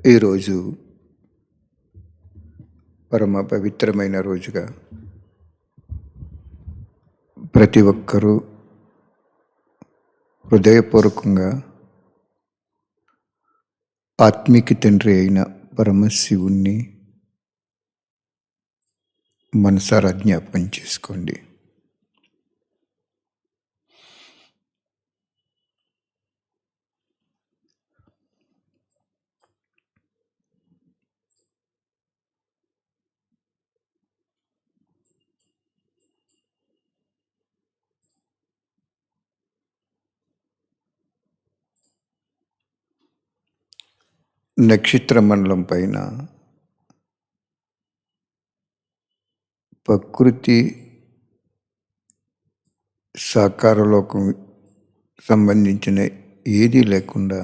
ఈరోజు పరమ పవిత్రమైన రోజుగా ప్రతి ఒక్కరూ హృదయపూర్వకంగా ఆత్మిక తండ్రి అయిన పరమశివుణ్ణి మనసారా జ్ఞాపకం చేసుకోండి. నక్షత్ర మండలం పైన ప్రకృతి సాకారలోకం సంబంధించిన ఏదీ లేకుండా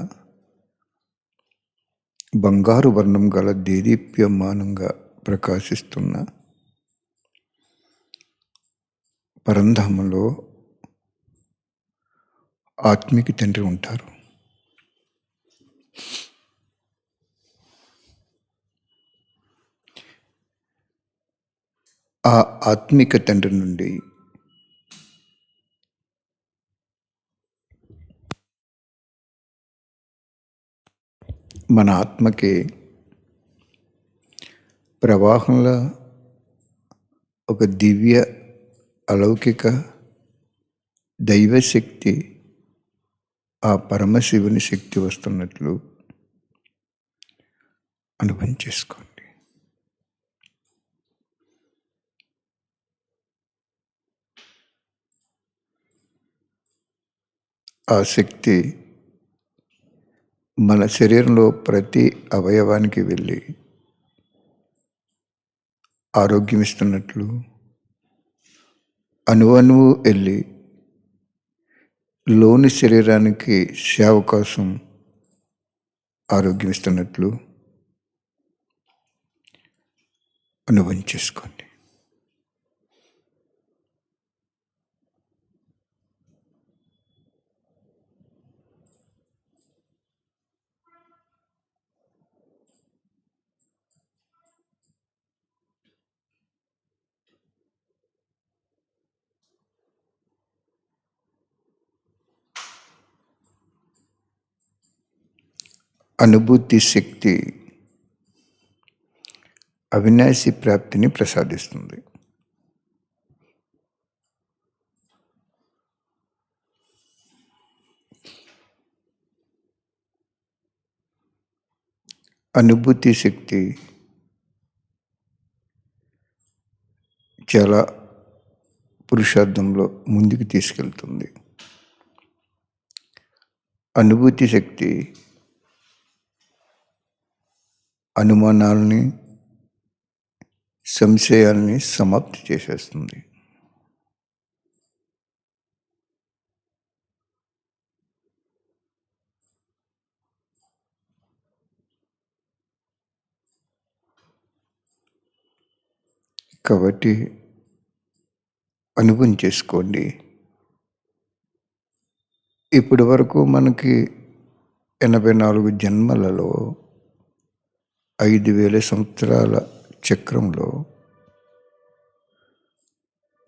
బంగారు వర్ణం గల దేదీప్యమానంగా ప్రకాశిస్తున్న పరంధామంలో ఆత్మిక తండ్రి ఉంటారు. ఆ ఆత్మిక తండ్రి నుండి మన ఆత్మకి ప్రవాహంలో ఒక దివ్య అలౌకిక దైవశక్తి, ఆ పరమశివుని శక్తి వస్తున్నట్లు అనుభవం చేసుకోండి. ఆ శక్తి మన శరీరంలో ప్రతి అవయవానికి వెళ్ళి ఆరోగ్యం ఇస్తున్నట్లు, అణువణువు వెళ్ళి లోని శరీరానికి సేవ కోసం ఆరోగ్యం ఇస్తున్నట్లు అనుభవం చేసుకోండి. అనుభూతి శక్తి అవినాశి ప్రాప్తిని ప్రసాదిస్తుంది. అనుభూతి శక్తి చాలా పురుషార్థంలో ముందుకు తీసుకెళ్తుంది. అనుభూతి శక్తి అనుమానాల్ని, సంశయాల్ని సమాప్తి చేసేస్తుంది. కాబట్టి అనుభవం చేసుకోండి. ఇప్పటి వరకు మనకి 84 జన్మలలో 5,000 సంవత్సరాల చక్రంలో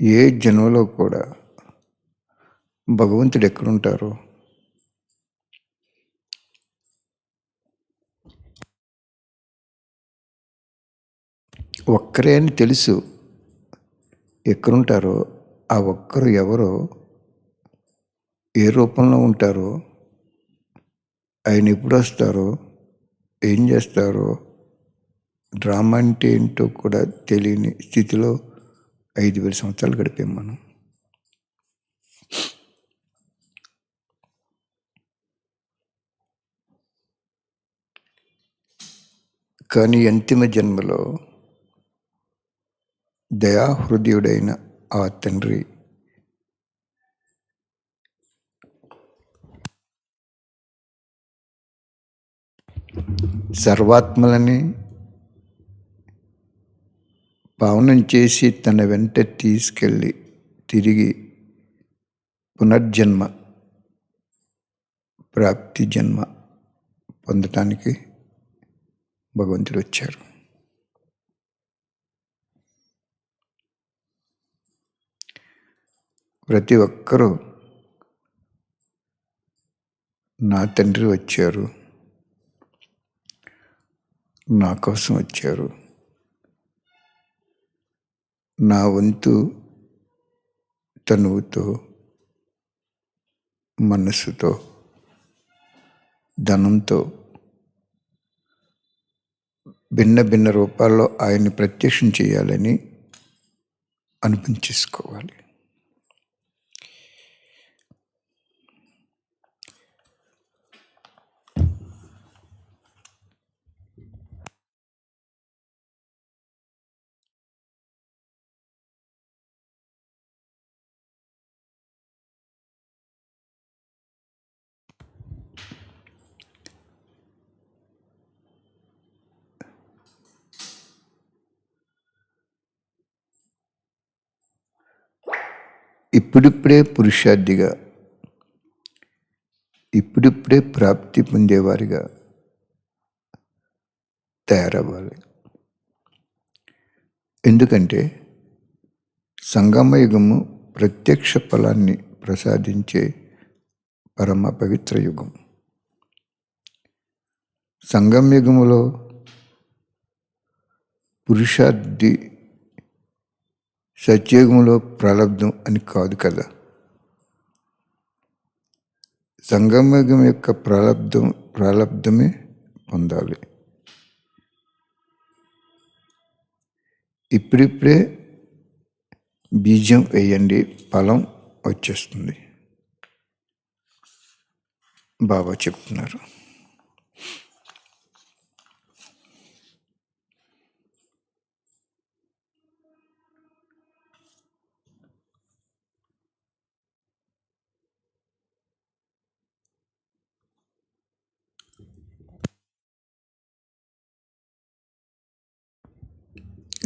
ఏ జన్మలో కూడా భగవంతుడు ఎక్కడుంటారో, ఒక్కరే అని తెలుసు. ఎక్కడుంటారో, ఆ ఒక్కరు ఎవరో, ఏ రూపంలో ఉంటారో, ఆయన ఎప్పుడు వస్తారో, ఏం చేస్తారో, డ్రామా అంటే ఏంటో కూడా తెలియని స్థితిలో 5,000 సంవత్సరాలు గడిపాం మనం. కానీ అంతిమ జన్మలో దయాహృదయుడైన ఆ తండ్రి సర్వాత్మలని పావనం చేసి తన వెంట తీసుకెళ్ళి తిరిగి పునర్జన్మ ప్రాప్తి జన్మ పొందటానికి భగవంతుడు వచ్చారు. ప్రతి ఒక్కరూ నా తండ్రి వచ్చారు, నా కోసం వచ్చారు, నా వంతు తనువుతో, మనస్సుతో, ధనంతో భిన్న భిన్న రూపాల్లో ఆయన్ని ప్రత్యక్షం చేయాలని అనిపించేసుకోవాలి. ఇప్పుడిప్పుడే పురుషార్థిగా, ఇప్పుడిప్పుడే ప్రాప్తి పొందేవారిగా తయారవ్వాలి. ఎందుకంటే సంగమ యుగము ప్రత్యక్ష ఫలాన్ని ప్రసాదించే పరమ పవిత్ర యుగం. సంగమ యుగములో పురుషార్థి సత్యయుగంలో ప్రారంధం అని కాదు కదా. సంగమయుగం యొక్క ప్రారంధమే పొందాలి. ఇప్పుడిప్పుడే బీజం వేయండి, ఫలం వచ్చేస్తుంది బాబా చెప్తున్నారు.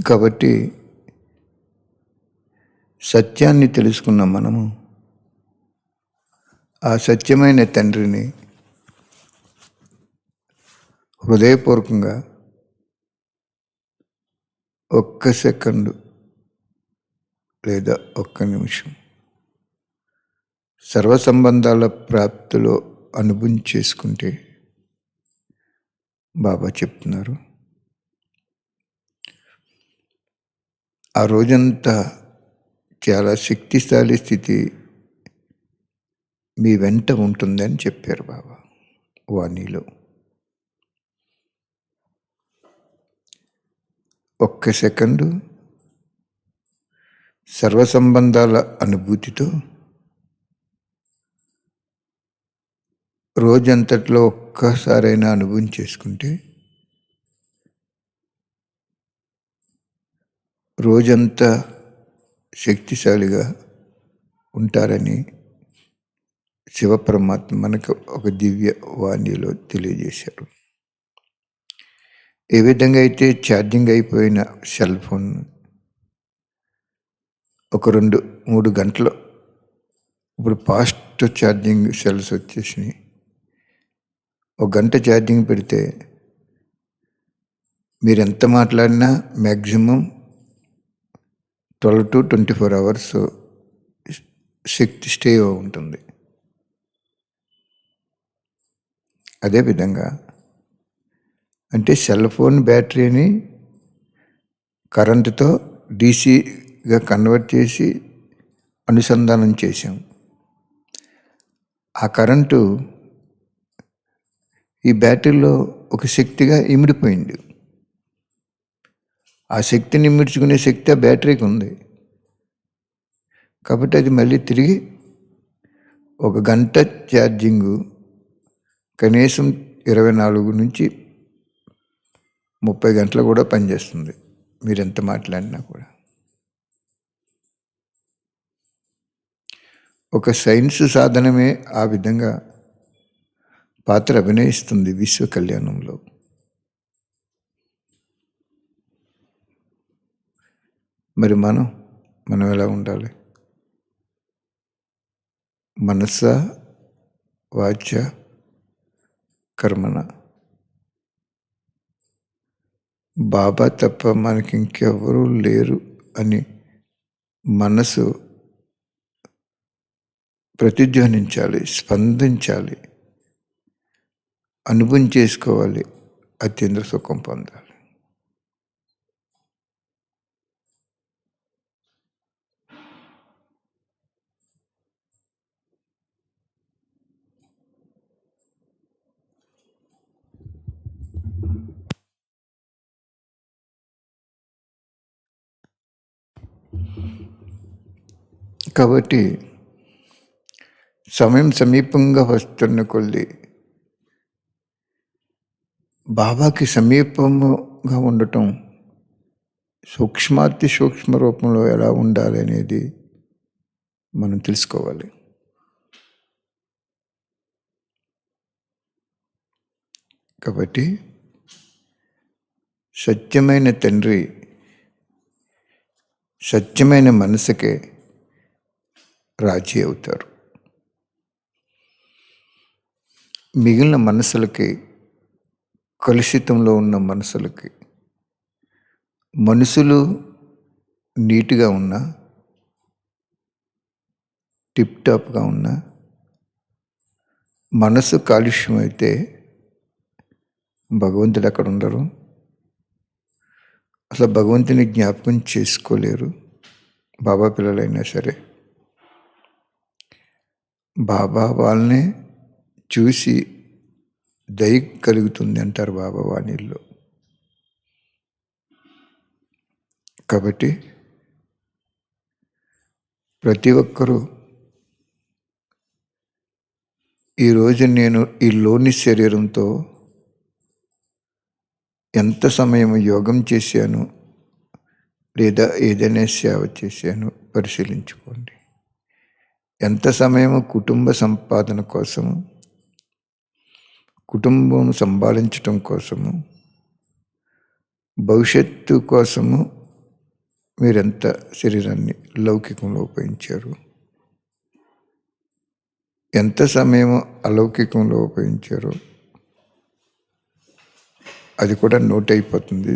కాబట్టి సత్యాన్ని తెలుసుకున్న మనము ఆ సత్యమైన తండ్రిని హృదయపూర్వకంగా ఒక్క సెకండు లేదా ఒక్క నిమిషం సర్వ సంబంధాల ప్రాప్తిలో అనుభవం చేసుకుంటే బాబా చెప్తున్నారు, ఆ రోజంతా చాలా శక్తిశాలి స్థితి మీ వెంట ఉంటుందని చెప్పారు బాబా వాణిలో. ఒక్క సెకండు సర్వ సంబంధాల అనుభూతితో రోజంతట్లో ఒక్కసారైనా అనుభవం చేసుకుంటే రోజంతా శక్తిశాలిగా ఉంటారని శివపరమాత్మ మనకు ఒక దివ్య వాణిలో తెలియజేశారు. ఏ విధంగా అయితే ఛార్జింగ్ అయిపోయిన సెల్ ఫోన్ ఒక 2-3 గంటలు, ఇప్పుడు ఫాస్ట్ ఛార్జింగ్ సెల్స్ వచ్చేసినాయి, 1 గంట ఛార్జింగ్ పెడితే మీరు ఎంత మాట్లాడినా maximum 12 to 24 hours Shakti stay ఉంటుంది. అదేవిధంగా అంటే సెల్ ఫోన్ బ్యాటరీని కరెంటుతో డీసీగా కన్వర్ట్ చేసి అనుసంధానం చేశాం. ఆ కరెంటు ఈ బ్యాటరీలో ఒక శక్తిగా ఇమిడిపోయింది. ఆ శక్తిని ఇమిడ్చుకునే శక్తి ఆ బ్యాటరీకి ఉంది. కాబట్టి అది మళ్ళీ తిరిగి 1 గంట ఛార్జింగు కనీసం 24 నుంచి 30 గంటలు కూడా పనిచేస్తుంది, మీరు ఎంత మాట్లాడినా కూడా. ఒక సైన్స్ సాధనమే ఆ విధంగా పాత్ర అభినయిస్తుంది విశ్వ కళ్యాణంలో. మరి మనం ఎలా ఉండాలి? మనస వాచ కర్మణ బాబా తప్ప మనకి ఇంకెవరూ లేరు అని మనసు ప్రతిధ్వనించాలి, స్పందించాలి, అనుభవం చేసుకోవాలి, అత్యంత సుఖం పొందాలి. కాబట్టి సమయం సమీపంగా వస్తున్న కొద్దీ బాబాకి సమీపంగా ఉండటం సూక్ష్మాతి సూక్ష్మ రూపంలో ఎలా ఉండాలి అనేది మనం తెలుసుకోవాలి. కాబట్టి సత్యమైన తండ్రి సత్యమైన మనసుకే రాజీ అవుతారు. మిగిలిన మనసులకి, కలుషితంలో ఉన్న మనసులకి, మనుషులు నీట్గా ఉన్నా, టిప్ టాప్గా ఉన్నా, మనసు కాలుష్యం అయితే భగవంతుడు అక్కడ ఉండరు. అసలు భగవంతుని జ్ఞాపకం చేసుకోలేరు బాబా పిల్లలైనా సరే. బాబా వాళ్ళనే చూసి దయ కలుగుతుంది అంటారు బాబా వాణిల్లో. కాబట్టి ప్రతి ఒక్కరూ ఈరోజు నేను ఈ లోని శరీరంతో ఎంత సమయం యోగం చేశాను లేదా ఏదైనా సేవ చేశాను పరిశీలించుకోండి. ఎంత సమయం కుటుంబ సంపాదన కోసము, కుటుంబం సంపాదించటం కోసము, భవిష్యత్తు కోసము మీరెంత శరీరాన్ని లౌకికంలో ఉపయోగించారు, ఎంత సమయం అలౌకికంలో ఉపయోగించారో అది కూడా నోట్ అయిపోతుంది.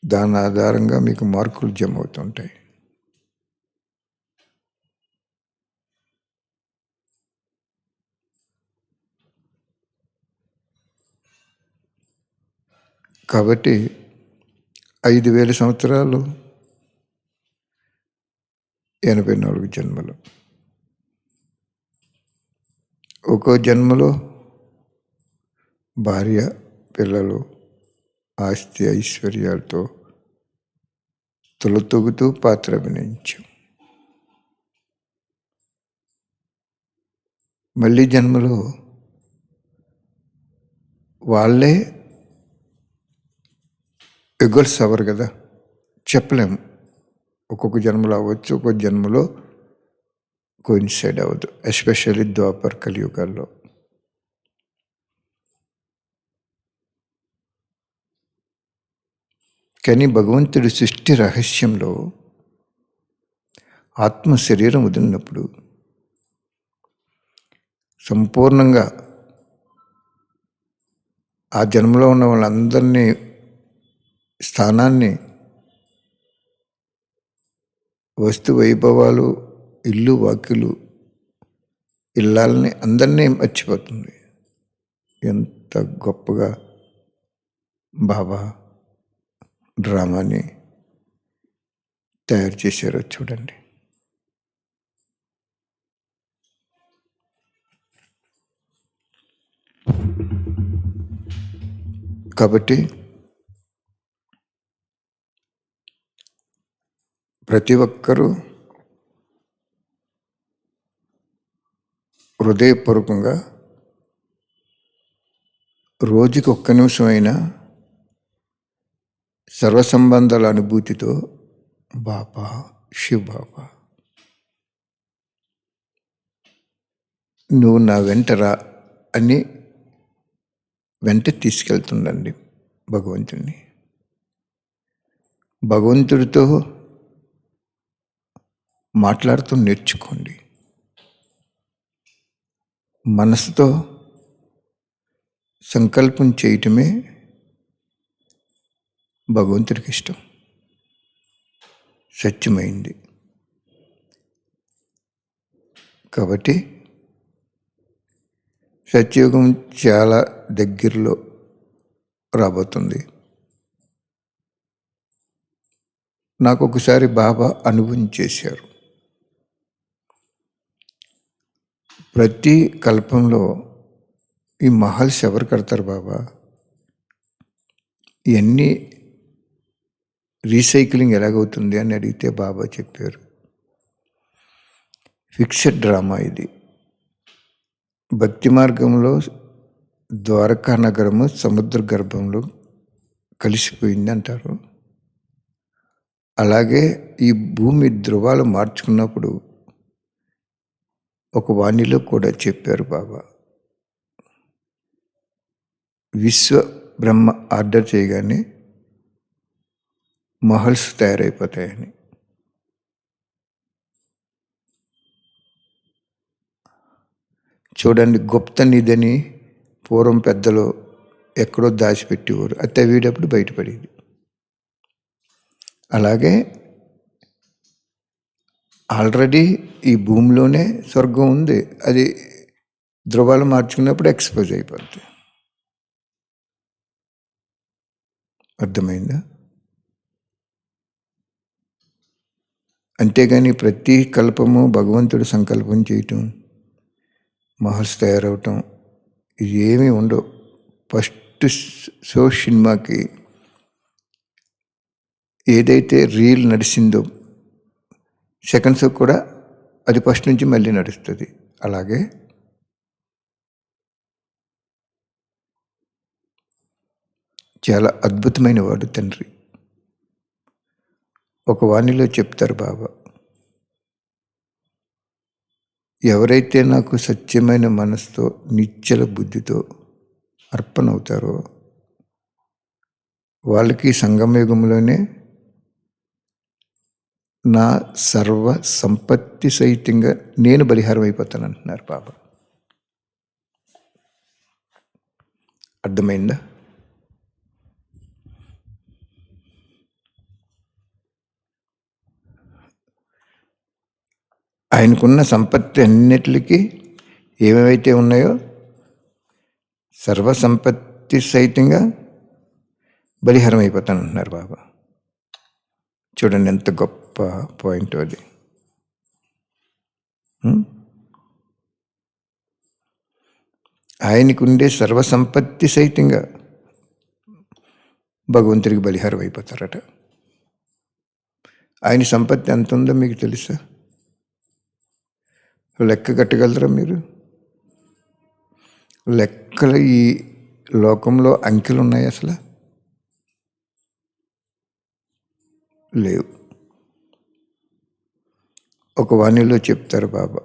దాని ఆధారంగా మీకు మార్కులు జమ అవుతుంటాయి. కాబట్టి 5,000 సంవత్సరాలు 84 జన్మలు. ఒక్కో జన్మలో భార్య, పిల్లలు, ఆస్తి ఐశ్వర్యాలతో తొలుతొగుతూ పాత్ర అభినయించాం. మళ్ళీ జన్మలో వాళ్ళే ఎగర్స్ అవ్వరు కదా, చెప్పలేము. ఒక్కొక్క జన్మలో అవ్వచ్చు, ఒక్కొక్క జన్మలో కోయిన్సైడ్ అవ్వదు, ఎస్పెషల్లీ ద్వాపర్ కలియుగాల్లో. కానీ భగవంతుడి సృష్టి రహస్యంలో ఆత్మ శరీరం వదిలినప్పుడు సంపూర్ణంగా ఆ జన్మలో ఉన్న వాళ్ళందరినీ స్థానాన్ని, వస్తు వైభవాలు, ఇల్లు వాకిలు, ఇల్లాలని అందరినీ మర్చిపోతుంది. ఎంత గొప్పగా బాబా డ్రామాని తయారు చేశారో చూడండి. కాబట్టి ప్రతి ఒక్కరూ హృదయపూర్వకంగా రోజుకి 1 నిమిషం అయినా సర్వసంబంధాల అనుభూతితో బాబా, శివ్ బాబా నువ్వు నా వెంటరా అని వెంట తీసుకెళ్తుండండి భగవంతుడిని. భగవంతుడితో మాట్లాడుతూ నేర్చుకోండి. మనసుతో సంకల్పం చేయటమే భగవంతుడికి ఇష్టం, సత్యమైంది. కాబట్టి సత్యయుగం చాలా దగ్గరలో రాబోతుంది. నాకు ఒకసారి బాబా అనుభవం చేశారు. ప్రతి కల్పంలో ఈ మహల్స్ ఎవరు కడతారు బాబా? ఇవన్నీ రీసైక్లింగ్ ఎలాగవుతుంది అని అడిగితే బాబా చెప్పారు, ఫిక్స్డ్ డ్రామా ఇది. భక్తి మార్గంలో ద్వారకా నగరము సముద్ర గర్భంలో కలిసిపోయింది అంటారు. అలాగే ఈ భూమి ధృవాలు మార్చుకున్నప్పుడు ఒక వాణిలో కూడా చెప్పారు బాబా, విశ్వ బ్రహ్మ ఆర్డర్ చేయగానే మహల్స్ తయారైపోతాయని. చూడండి, గుప్త నిధిని పూర్వం పెద్దలు ఎక్కడో దాచిపెట్టేవారు, అది తవ్వేటప్పుడు బయటపడేది. అలాగే ఆల్రెడీ ఈ భూమిలోనే స్వర్గం ఉంది, అది ధృవాలు మార్చుకున్నప్పుడు ఎక్స్పోజ్ అయిపోద్ది. అర్థమైందా? అంతేగాని ప్రతి కల్పము భగవంతుడు సంకల్పం చేయటం, మహల్స్ తయారవటం ఇది ఏమీ ఉండవు. ఫస్ట్ షో సినిమాకి ఏదైతే రీల్ నడిచిందో సెకండ్ షో కూడా అది ఫస్ట్ నుంచి మళ్ళీ నడుస్తుంది. అలాగే చాలా అద్భుతమైన వాడు తండ్రి. ఒక వాణిలో చెప్తారు బాబా, ఎవరైతే నాకు సత్యమైన మనసుతో నిశ్చల బుద్ధితో అర్పణ అవుతారో వాళ్ళకి సంగమయుగంలోనే నా సర్వ సంపత్తి సహితంగా నేను బలిహారం అయిపోతాను అంటున్నారు బాబా. అర్థమైందా? ఆయనకున్న సంపత్తి అన్నిటికీ ఏమేమైతే ఉన్నాయో సర్వసంపత్తి సహితంగా బలిహారం అయిపోతాను అంటున్నారు బాబా. చూడండి ఎంత గొప్ప పాయింట్ అది. ఆయనకు ఉండే సర్వసంపత్తి సహితంగా భగవంతుడికి బలిహారం అయిపోతారట. ఆయన సంపత్తి ఎంత ఉందో మీకు తెలుసా? లెక్క కట్టగలరా మీరు? లెక్కలు ఈ లోకంలో అంకెలు ఉన్నాయి అసలు లేవు. ఒక వాణిలో చెప్తారు బాబా,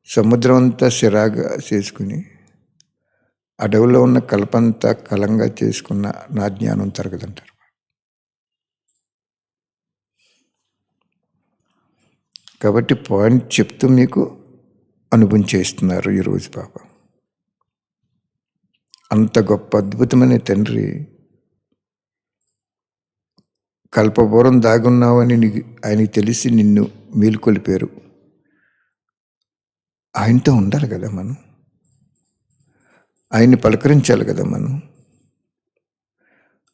సముద్రం అంతా సిరాగా చేసుకుని అడవిలో ఉన్న కల్పంతా కలంగా చేసుకున్న నా జ్ఞానం తరగదంటారు. కాబట్టి పాయింట్ చెప్తూ మీకు అనుభవం చేస్తున్నారు ఈరోజు బాబా. అంత గొప్ప అద్భుతమైన తండ్రి కల్పపూర్వం దాగున్నావని ఆయనకి తెలిసి నిన్ను మేలుకొలిపారు. ఆయనతో ఉండాలి కదా మనం, ఆయన్ని పలకరించాలి కదా మనం,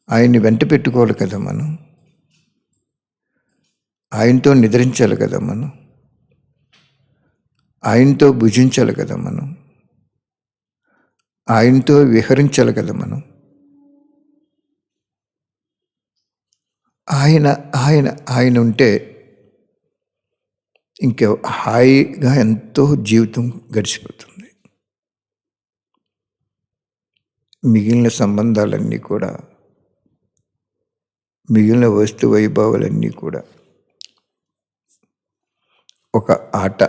ఆయన్ని వెంట పెట్టుకోవాలి కదా మనం, ఆయనతో నిద్రించాలి కదా మనం, ఆయనతో భుజించాలి కదా మనం, ఆయనతో విహరించాలి కదా మనం. ఆయన ఆయన ఆయన ఉంటే ఇంకా హాయిగా ఎంతో జీవితం గడిచిపోతుంది. మిగిలిన సంబంధాలన్నీ కూడా, మిగిలిన వస్తు వైభవాలన్నీ కూడా ఒక ఆట.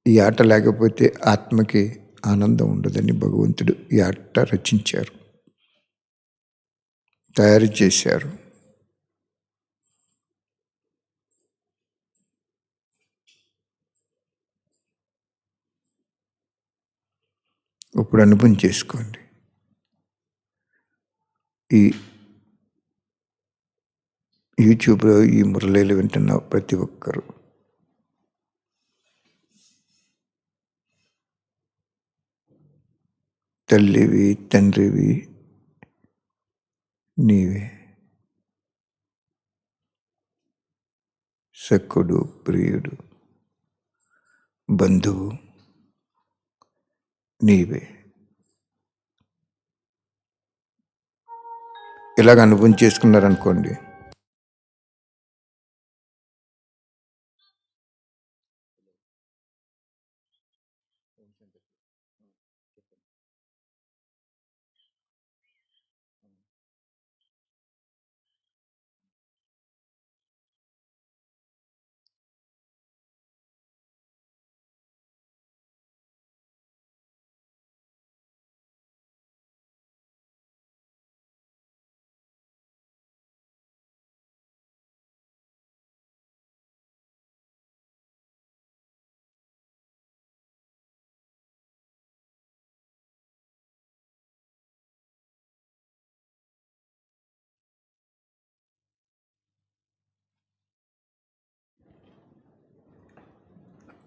ఈ ఆట లేకపోతే ఆత్మకి ఆనందం ఉండదని భగవంతుడు ఈ ఆట రచించారు, తయారు చేశారు. ఇప్పుడు అనుభవం చేసుకోండి. ఈ యూట్యూబ్లో ఈ మురళీలు వింటున్న ప్రతి ఒక్కరు తల్లివి, తండ్రివి నీవే. సఖుడు, ప్రియుడు, బంధువు నీవే. ఇలాగ అనుభవం చేసుకున్నారనుకోండి,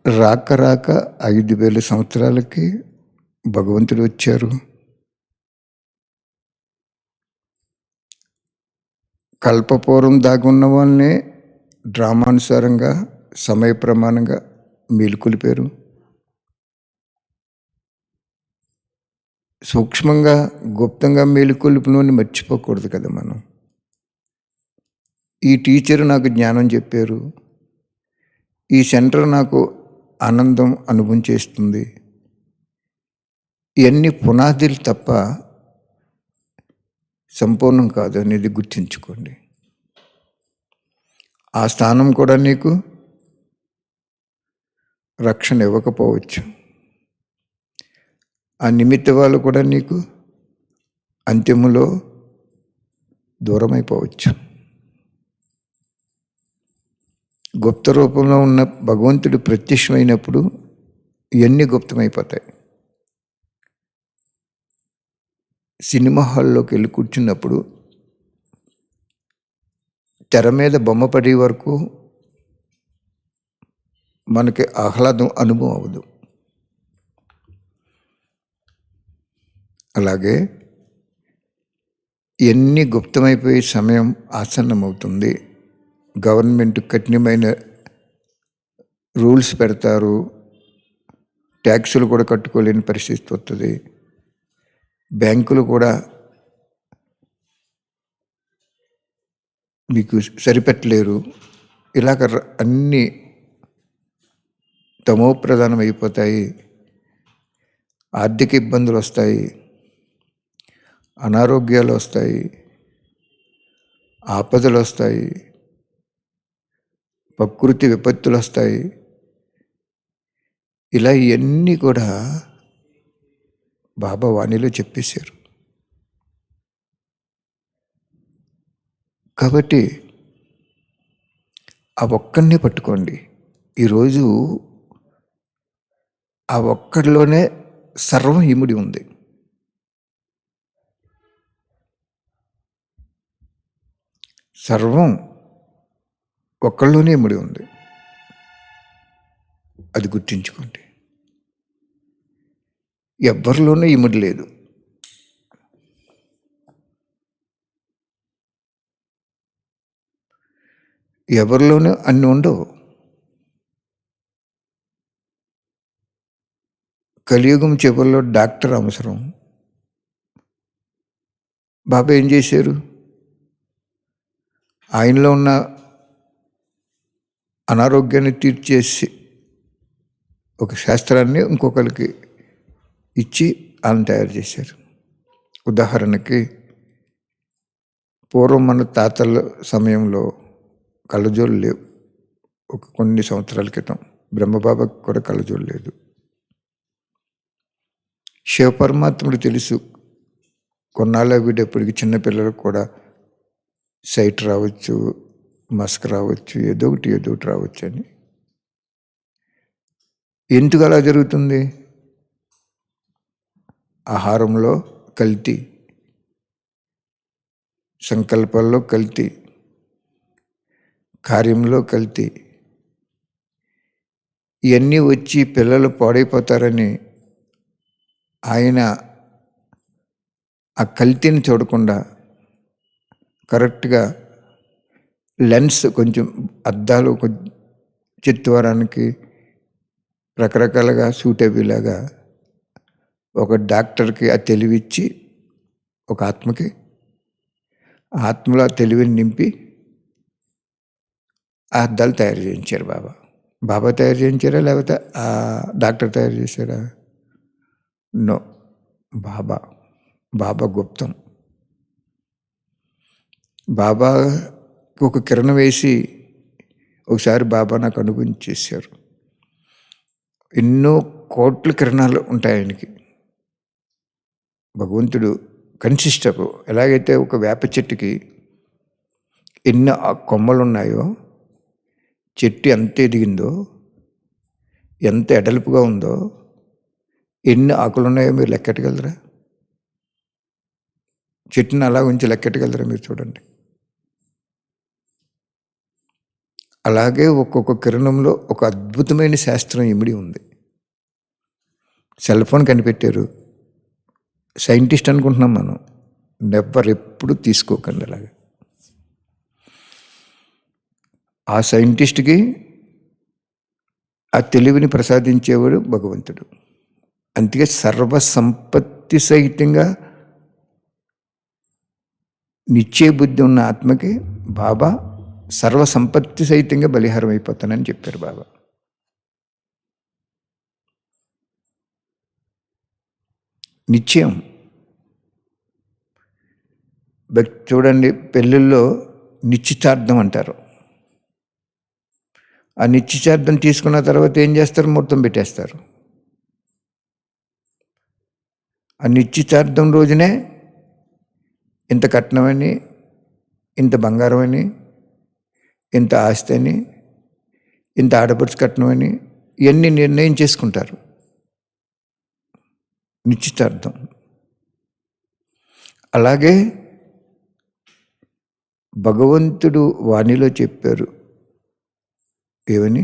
రాక రాక 5,000 సంవత్సరాలకి భగవంతుడు వచ్చారు. కల్పపూర్వం దాగున్న వాళ్ళనే డ్రామానుసారంగా సమయ ప్రమాణంగా మేలుకొలిపారు. సూక్ష్మంగా గుప్తంగా మేలుకొలిపినోని మర్చిపోకూడదు కదా మనం. ఈ టీచర్ నాకు జ్ఞానం చెప్పారు, ఈ సెంటర్ నాకు ఆనందం అనుభవం చేస్తుంది, ఇవన్నీ పునాదులు తప్ప సంపూర్ణం కాదు అనేది గుర్తుంచుకోండి. ఆ స్థానం కూడా నీకు రక్షణ ఇవ్వకపోవచ్చు. ఆ నిమిత్త వాళ్ళు కూడా నీకు అంత్యములో దూరమైపోవచ్చు. గుప్త రూపంలో ఉన్న భగవంతుడు ప్రత్యక్షమైనప్పుడు ఇవన్నీ గుప్తమైపోతాయి. సినిమా హాల్లోకి వెళ్ళి కూర్చున్నప్పుడు తెర మీద బొమ్మ పడే వరకు మనకి ఆహ్లాదం అనుభవం అవ్వదు. అలాగే ఎన్ని గుప్తమైపోయే సమయం ఆసన్నమవుతుంది. గవర్నమెంట్ కఠినమైన రూల్స్ పెడతారు, ట్యాక్సులు కూడా కట్టుకోలేని పరిస్థితి వస్తుంది. బ్యాంకులు కూడా మీకు సరిపెట్టలేరు. ఇలాగ అన్నీ తమో ప్రధానం అయిపోతాయి. ఆర్థిక ఇబ్బందులు వస్తాయి, అనారోగ్యాలు వస్తాయి, ఆపదలు వస్తాయి, ప్రకృతి విపత్తులు వస్తాయి. ఇలా ఇవన్నీ కూడా బాబా వాణిలో చెప్పేశారు. కాబట్టి ఆ ఒక్కడిని పట్టుకోండి. ఈరోజు ఆ ఒక్కడిలోనే సర్వం ఇముడి ఉంది. సర్వం ఒక్కళ్ళలోనే ఇముడి ఉంది. అది గుర్తించుకోండి. ఎవ్వరిలోనూ ఇముడి లేదు. ఎవరిలోనూ అన్ని ఉండవు. కలియుగం చివరిలో డాక్టర్ అవసరం. బాబా ఏం చేశారు? ఆయనలో ఉన్న అనారోగ్యాన్ని తీర్చేసి ఒక శాస్త్రాన్ని ఇంకొకరికి ఇచ్చి ఆయన తయారు చేశారు. ఉదాహరణకి పూర్వం మన తాతల సమయంలో కళ్ళజోళ్ళు లేవు. ఒక కొన్ని సంవత్సరాల క్రితం బ్రహ్మబాబాకి కూడా కళ్ళజోళ్ళు లేదు. శివపరమాత్ముడు తెలుసు కొన్నాళ్ళ వీడేపటికి చిన్నపిల్లలకు కూడా సైట్ రావచ్చు, మస్క్ రావచ్చు, ఏదో ఒకటి రావచ్చు అని. ఎందుకు అలా జరుగుతుంది? ఆహారంలో కల్తీ, సంకల్పాల్లో కల్తీ, కార్యంలో కల్తీ, ఇవన్నీ వచ్చి పిల్లలు పాడైపోతారని ఆయన ఆ కల్తీని చూడకుండా కరెక్ట్గా లెన్స్ కొంచెం అద్దాలు చిత్వారానికి రకరకాలుగా సూట్ అయ్యేలాగా ఒక డాక్టర్కి ఆ తెలివిచ్చి ఒక ఆత్మకి ఆత్మలో ఆ తెలివిని నింపి ఆ అద్దాలు తయారు చేయించారు బాబా. బాబా తయారు చేయించారా లేకపోతే ఆ డాక్టర్ తయారు చేశారా? నో, బాబా. బాబా గుప్తం. బాబా ఒక కిరణం వేసి ఒకసారి బాబా నాకు అనుభవించేశారు. ఎన్నో కోట్ల కిరణాలు ఉంటాయి ఆయనకి. భగవంతుడు కన్సిస్టప్ ఎలాగైతే ఒక వేప చెట్టుకి ఎన్ని కొమ్మలు ఉన్నాయో, చెట్టు ఎంత ఎదిగిందో, ఎంత ఎడల్పుగా ఉందో, ఎన్ని ఆకులు ఉన్నాయో మీరు లెక్కెట్టగలరా? చెట్టుని అలా ఉంచి లెక్కెట్టగలరా మీరు? చూడండి. అలాగే ఒక్కొక్క కిరణంలో ఒక అద్భుతమైన శాస్త్రం ఇమిడి ఉంది. సెల్ ఫోన్ కనిపెట్టారు, సైంటిస్ట్ అనుకుంటున్నాం మనం. నెవ్వర్ ఎప్పుడు తీసుకోకండి అలాగా. ఆ సైంటిస్ట్కి ఆ తెలివిని ప్రసాదించేవాడు భగవంతుడు. అందుకే సర్వసంపత్తి సహితంగా నిశ్చయ బుద్ధి ఉన్న ఆత్మకి బాబా సర్వసంపత్తి సహితంగా బలిహారం అయిపోతానని చెప్పారు బాబా. నిశ్చయం. చూడండి, పెళ్ళిళ్ళలో నిశ్చితార్థం అంటారు. ఆ నిశ్చితార్థం తీసుకున్న తర్వాత ఏం చేస్తారు? ముహూర్తం పెట్టేస్తారు. ఆ నిశ్చితార్థం రోజునే ఇంత కట్నమని, ఇంత బంగారం అని, ఇంత ఆస్తి అని, ఇంత ఆడపడుచు కట్నం అని, ఇవన్నీ నిర్ణయం చేసుకుంటారు. నిశ్చితార్థం. అలాగే భగవంతుడు వాణిలో చెప్పారు ఏమని?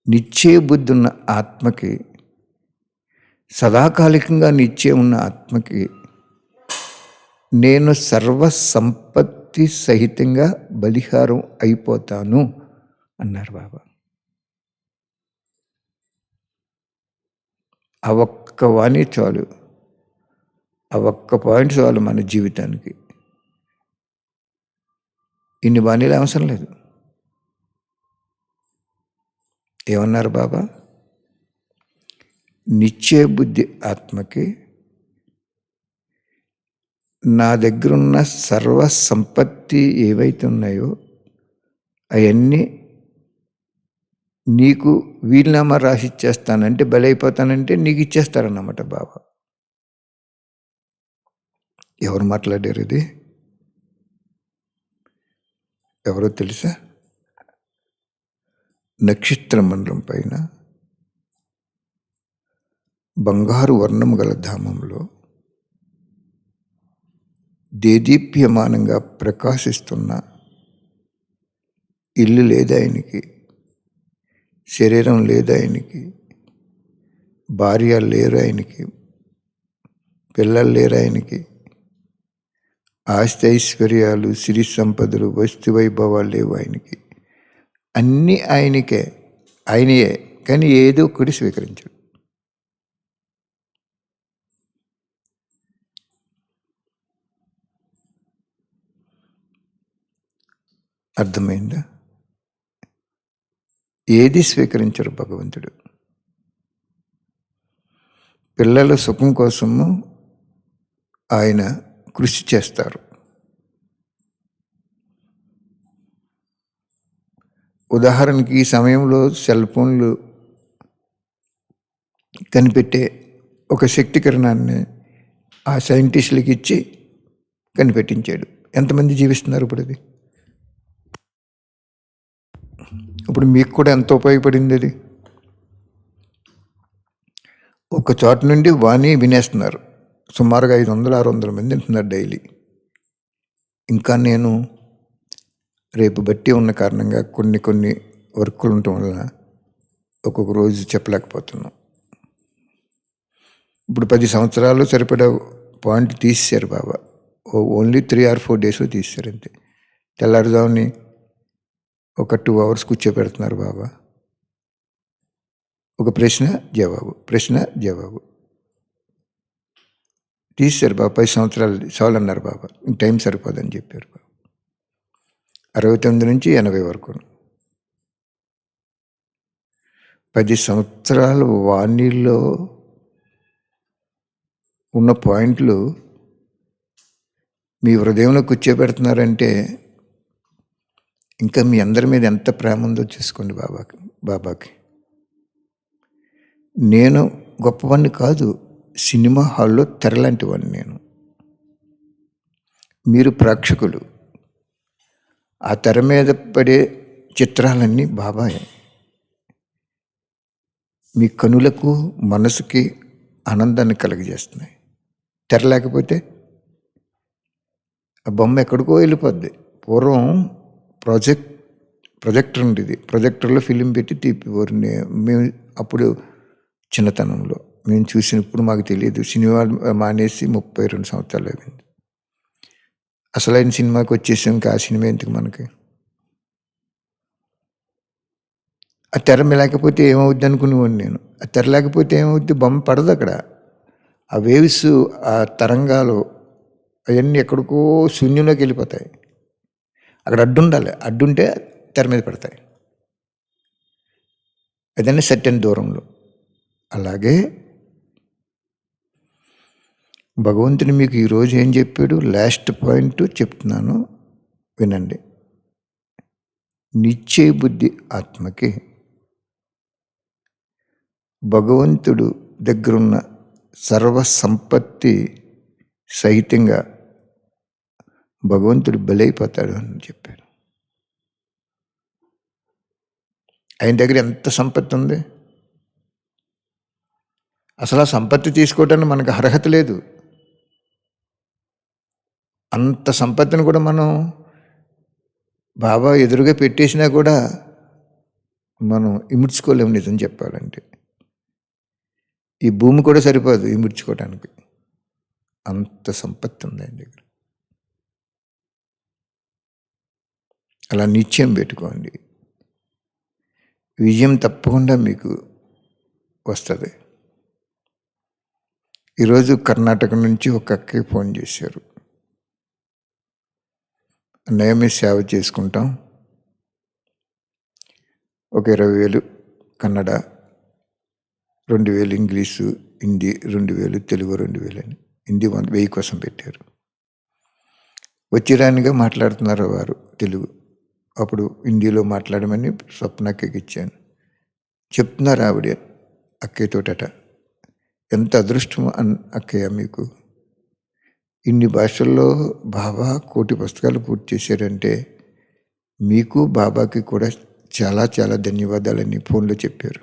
నిశ్చయ బుద్ధి ఉన్న ఆత్మకి, సదాకాలికంగా నిశ్చయం ఉన్న ఆత్మకి నేను సర్వసంపత్తి సహితంగా బలిహారం అయిపోతాను అన్నారు బాబా. ఆ ఒక్క వాణి చాలు, ఆ ఒక్క పాయింట్ చాలు మన జీవితానికి. ఇన్ని వాణీలు అవసరం లేదు. ఏమన్నారు బాబా? నిశ్చయ బుద్ధి ఆత్మకి నా దగ్గరున్న సర్వ సంపత్తి ఏవైతే ఉన్నాయో అవన్నీ నీకు వీలునామా రాసి ఇచ్చేస్తానంటే, బలైపోతానంటే నీకు ఇచ్చేస్తారన్నమాట బాబా. ఎవరు మాట్లాడారు ఇది? ఎవరో తెలుసా? నక్షత్ర మండలం పైన బంగారు వర్ణం గల ధామంలో దేదీప్యమానంగా ప్రకాశిస్తున్న ఇల్లు లేదాయనికి, శరీరం లేదాయనికి, భార్య లేరు ఆయనకి, పిల్లలు లేరు ఆయనకి, ఆస్తి ఐశ్వర్యాలు, సిరి సంపదలు, వస్తు వైభవాలు లేవు ఆయనకి. అన్నీ ఆయనకే, ఆయనయే. కానీ ఏదో ఒకటి స్వీకరించాడు. అర్థమైందా? ఏది స్వీకరించరు భగవంతుడు. పిల్లల సుఖం కోసము ఆయన కృషి చేస్తారు. ఉదాహరణకి ఈ సమయంలో సెల్ ఫోన్లు కనిపెట్టే ఒక శక్తి కిరణాన్ని ఆ సైంటిస్టులకి ఇచ్చి కనిపెట్టించాడు. ఎంతమంది జీవిస్తున్నారు ఇప్పుడు? అది ఇప్పుడు మీకు కూడా ఎంత ఉపయోగపడింది అది. ఒక చోట నుండి వాణి వినేస్తున్నారు. సుమారుగా 500-600 మంది వింటున్నారు డైలీ. ఇంకా నేను రేపు బట్టి ఉన్న కారణంగా కొన్ని వర్కులు ఉండటం వల్ల ఒక్కొక్క రోజు చెప్పలేకపోతున్నాం. ఇప్పుడు 10 సంవత్సరాలు సరిపడా పాయింట్ తీసేశారు బాబా. ఓన్లీ 3 or 4 డేస్లో తీసేశారు అంతే. తెల్లారుజాముని ఒక 2 hours కూర్చోబెడుతున్నారు బాబా. ఒక ప్రశ్న జవాబు తీశారు బాబా. 10 సంవత్సరాలు చాలు అన్నారు బాబా. టైం సరిపోదని చెప్పారు బాబా. 69 నుంచి 80 వరకు 10 సంవత్సరాలు వాణిలో ఉన్న పాయింట్లు మీ హృదయంలో కూర్చోబెడుతున్నారంటే ఇంకా మీ అందరి మీద ఎంత ప్రేమ ఉందో చూసుకోండి బాబాకి. నేను గొప్పవాడిని కాదు, సినిమా హాల్లో తెరలాంటి వాడిని నేను. మీరు ప్రేక్షకులు. ఆ తెర మీద పడే చిత్రాలన్నీ బాబాయే. మీ కనులకు మనసుకి ఆనందాన్ని కలుగజేస్తున్నాయి. తెర లేకపోతే ఆ బొమ్మ ఎక్కడికో వెళ్ళిపోద్ది. పూర్వం ప్రొజెక్టర్ ఉండేది. ప్రొజెక్టర్లో ఫిలిం పెట్టి తీపివారు. మేము అప్పుడు చిన్నతనంలో మేము చూసినప్పుడు మాకు తెలియదు. సినిమా మానేసి 32 సంవత్సరాలు అయింది. అసలైన సినిమాకి వచ్చేసాం. ఇంకా ఆ సినిమా ఎందుకు మనకి? ఆ తెర లేకపోతే ఏమవుద్ది అనుకునేవాడిని నేను. ఆ తెర లేకపోతే ఏమవుద్ది? బొమ్మ పడదు అక్కడ. ఆ వేవ్స్, ఆ తరంగాలు అవన్నీ ఎక్కడికో శూన్యంలోకి వెళ్ళిపోతాయి. అక్కడ అడ్డు ఉండాలి. అడ్డుంటే తెర మీద పడతాయి. ఏదైనా సర్టెన్ దూరంలో. అలాగే భగవంతుని మీకు ఈరోజు ఏం చెప్పాడు? లాస్ట్ పాయింట్ చెప్తున్నాను, వినండి. నిశ్చయ బుద్ధి ఆత్మకి భగవంతుడు దగ్గరున్న సర్వ సంపత్తి సహితంగా భగవంతుడు బలైపోతాడు అని చెప్పాడు. ఆయన దగ్గర ఎంత సంపత్తి ఉంది? అసలు ఆ సంపత్తి తీసుకోవడానికి మనకు అర్హత లేదు. అంత సంపత్తిని కూడా మనం బాబా ఎదురుగా పెట్టేసినా కూడా మనం ఇముడ్చుకోలేము. నిజం చెప్పాలంటే ఈ భూమి కూడా సరిపోదు ఇముడ్చుకోవడానికి. అంత సంపత్తి ఉంది ఆయన దగ్గర. అలా నిశ్చయం పెట్టుకోండి. విజయం తప్పకుండా మీకు వస్తుంది. ఈరోజు కర్ణాటక నుంచి ఒక అక్కకి ఫోన్ చేశారు. అన్నయ్య సేవ చేసుకుంటాం, ఒక 20,000 కన్నడ, 2,000 ఇంగ్లీషు, హిందీ 2,000, తెలుగు 2,000 అని. హిందీ 1,000 కోసం పెట్టారు. వచ్చిరానిగా మాట్లాడుతున్నారు వారు తెలుగు. అప్పుడు హిందీలో మాట్లాడమని స్వప్నక్కకి ఇచ్చాను. చెప్తున్నారు ఆవిడ అక్కయ్యతోటట, ఎంత అదృష్టం అక్కయ్య మీకు. ఇన్ని భాషల్లో బాబా 1,000 పుస్తకాలు పూర్తి చేశారంటే మీకు బాబాకి కూడా చాలా చాలా ధన్యవాదాలని ఫోన్లో చెప్పారు.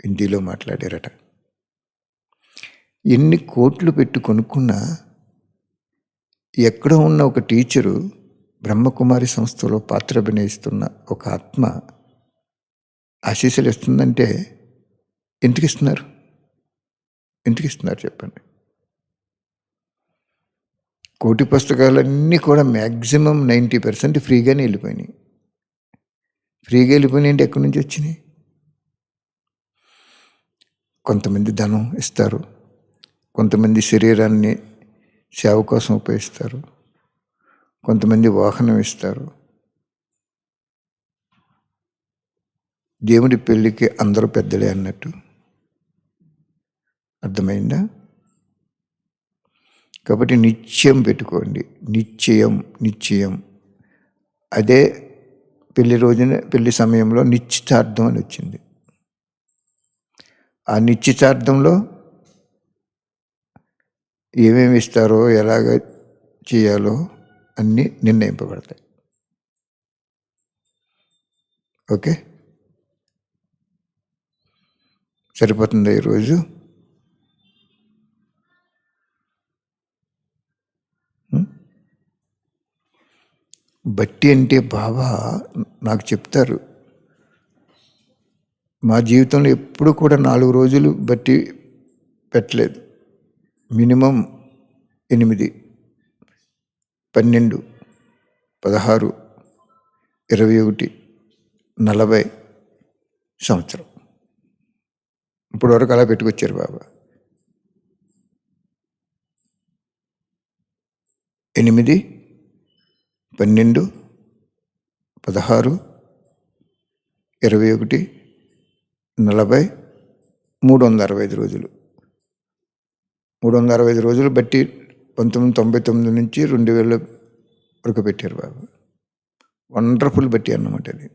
హిందీలో మాట్లాడారట. ఎన్ని కోట్లు పెట్టి కొనుక్కున్నా ఎక్కడో ఉన్న ఒక టీచరు బ్రహ్మకుమారి సంస్థలో పాత్ర అభినయిస్తున్న ఒక ఆత్మ ఆశీస్సులు ఇస్తుందంటే ఎందుకు ఇస్తున్నారు? చెప్పండి. 1,000 పుస్తకాలన్నీ కూడా మ్యాక్సిమం 90% ఫ్రీగానే వెళ్ళిపోయినాయి. ఫ్రీగా వెళ్ళిపోయినాయి అంటే ఎక్కడి నుంచి వచ్చినాయి? కొంతమంది ధనం ఇస్తారు, కొంతమంది శరీరాన్ని సేవ కోసం ఉపయోగిస్తారు, కొంతమంది వాహనం ఇస్తారు. దేవుడి పెళ్ళికి అందరూ పెద్దలే అన్నట్టు. అర్థమైందా? కాబట్టి నిశ్చయం పెట్టుకోండి. నిశ్చయం. అదే పెళ్లి రోజున, పెళ్లి సమయంలో నిశ్చితార్థం అని వచ్చింది. ఆ నిశ్చితార్థంలో ఏమేమి ఇస్తారో, ఎలాగ చేయాలో అన్నీ నిర్ణయింపబడతాయి. ఓకే, సరిపోతుందా ఈరోజు? బట్టి అంటే బాబా నాకు చెప్తారు, మా జీవితంలో ఎప్పుడు కూడా 4 రోజులు బట్టి పెట్టలేదు. మినిమం 8, 12, 16, 21, 40 సంవత్సరం. ఇప్పుడు వరకు అలా పెట్టుకొచ్చారు బాబా. 8, 12, 16, 21, 40, 365 రోజులు. 365 రోజులు బట్టి 1999 నుంచి 2000 వరకు పెట్టారు బాబా. వండర్ఫుల్ బట్టి అన్నమాట అది.